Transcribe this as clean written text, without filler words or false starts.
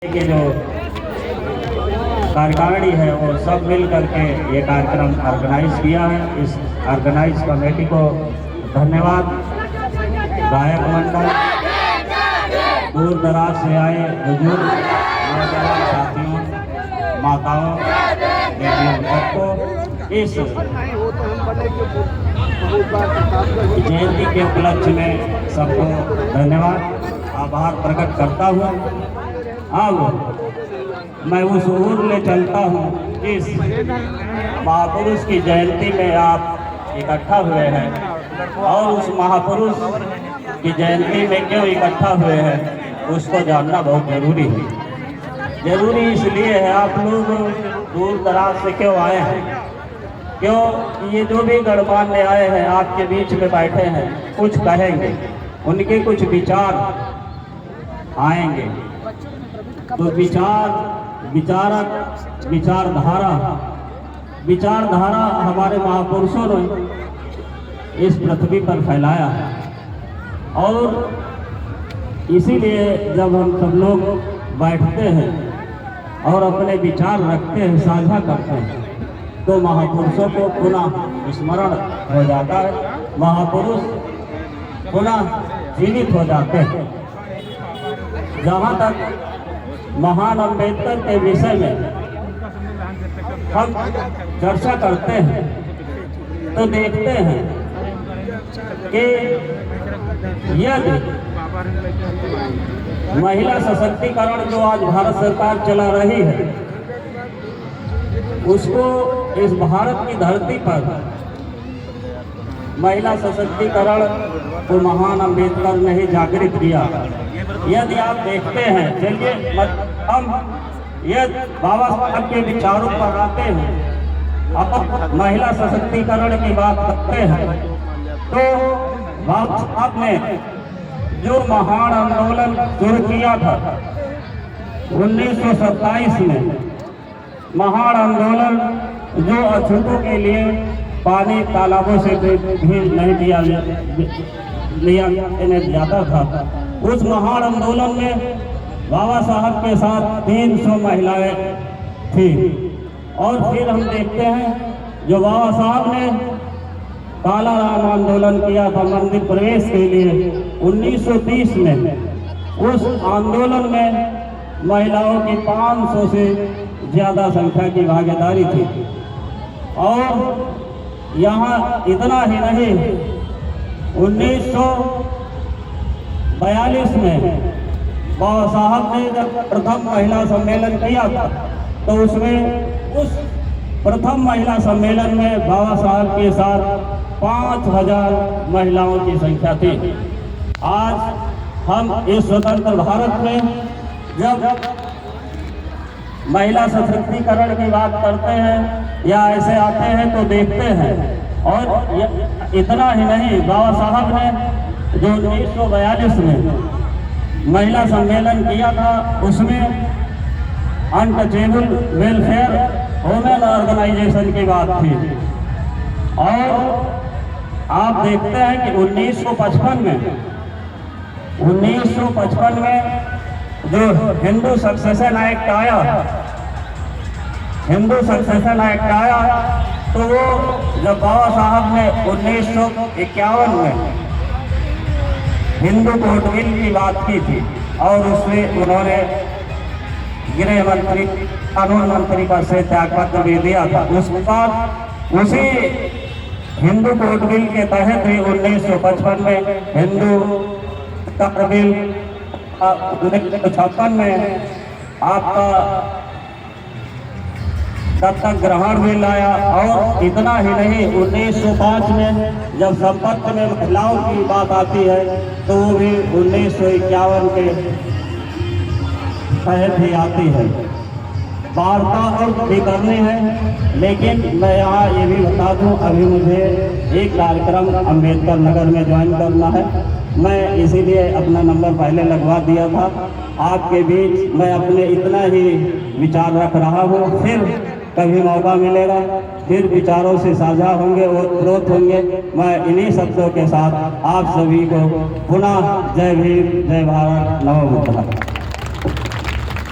के जो कार्यकारिणी है वो सब मिल करके ये कार्यक्रम ऑर्गेनाइज किया है। इस ऑर्गेनाइज कमेटी को धन्यवाद। गायक मंडल, दूर दराज से आए बुजुर्ग, नौजवान साथियों, माताओं, बेटियों, सबको इस जयंती के उपलक्ष्य में सबको धन्यवाद, आभार प्रकट करता हूँ। अब मैं उस ओर ले चलता हूँ जिस महापुरुष की जयंती में आप इकट्ठा हुए हैं, और उस महापुरुष की जयंती में क्यों इकट्ठा हुए हैं उसको जानना बहुत जरूरी है। जरूरी इसलिए है, आप लोग दूर दराज से क्यों आए हैं, क्यों ये जो भी गणमान्य आए हैं आपके बीच में बैठे हैं, कुछ कहेंगे, उनके कुछ विचार आएंगे। तो विचारधारा हमारे महापुरुषों ने इस पृथ्वी पर फैलाया है, और इसीलिए जब हम सब लोग बैठते हैं और अपने विचार रखते हैं, साझा करते हैं, तो महापुरुषों को पुनः स्मरण हो जाता है, महापुरुष पुनः जीवित हो जाते हैं। जहाँ तक महान अम्बेडकर के विषय में हम चर्चा करते हैं तो देखते हैं कि यदि महिला सशक्तिकरण जो आज भारत सरकार चला रही है, उसको इस भारत की धरती पर महिला सशक्तिकरण को महान अम्बेडकर ने ही जागृत किया। यदि आप देखते हैं, चलिए हम यदि बाबा साहब के विचारों पर आते हैं, अब महिला सशक्तिकरण की बात करते हैं, तो बाबा साहब ने जो महान आंदोलन शुरू किया था 1927 में, महान आंदोलन जो अछूतों के लिए पानी तालाबों से भी नहीं दिया जाता था, उस महान आंदोलन में बाबा साहब के साथ 300 महिलाएं थी। और फिर हम देखते हैं जो बाबा साहब ने काला राम आंदोलन किया था मंदिर प्रवेश के लिए 1930 में, उस आंदोलन में महिलाओं की 500 से ज़्यादा संख्या की भागीदारी थी। और यहाँ इतना ही नहीं, 1942 में बाबा साहब ने जब प्रथम महिला सम्मेलन किया था, तो उसमें उस प्रथम महिला सम्मेलन में बाबा साहब के साथ 5000 महिलाओं की संख्या थी। आज हम इस स्वतंत्र भारत में जब महिला सशक्तिकरण की बात करते हैं या ऐसे आते हैं तो देखते हैं, और इतना ही नहीं, बाबा साहब ने जो 1942 में महिला सम्मेलन किया था, उसमें अनटचेबल वेलफेयर वुमेन ऑर्गेनाइजेशन की बात थी। और आप देखते हैं कि 1955 में जो हिंदू सक्सेशन एक्ट आया, तो वो जब बाबा साहब ने 1951 में हिंदू कोर्ट बिल की बात की थी, और उसमें उन्होंने गृह मंत्री, कानून मंत्री पद से त्यागपत्र भी दिया था। उसके बाद उसी हिंदू कोर्ट बिल के तहत ही 1955 में हिंदू कोर्ट बिल 1956 में आपका दत्तक ग्रहण बिल आया। और इतना ही नहीं, 1905 में जब संपत्ति में महिलाओं की बात आती है तो वो भी 1951 के तहत ही आती है। वार्ता और भी करनी है, लेकिन मैं यहाँ ये भी बता दूँ, अभी मुझे एक कार्यक्रम अम्बेडकर नगर में ज्वाइन करना है। मैं इसीलिए अपना नंबर पहले लगवा दिया था। आपके बीच मैं अपने इतना ही विचार रख रहा हूँ, फिर कभी मौका मिलेगा फिर विचारों से साझा होंगे और ग्रोथ होंगे। मैं इन्हीं शब्दों के साथ आप सभी को पुनः जय भीम, जय भारत, नमो बुद्धाय।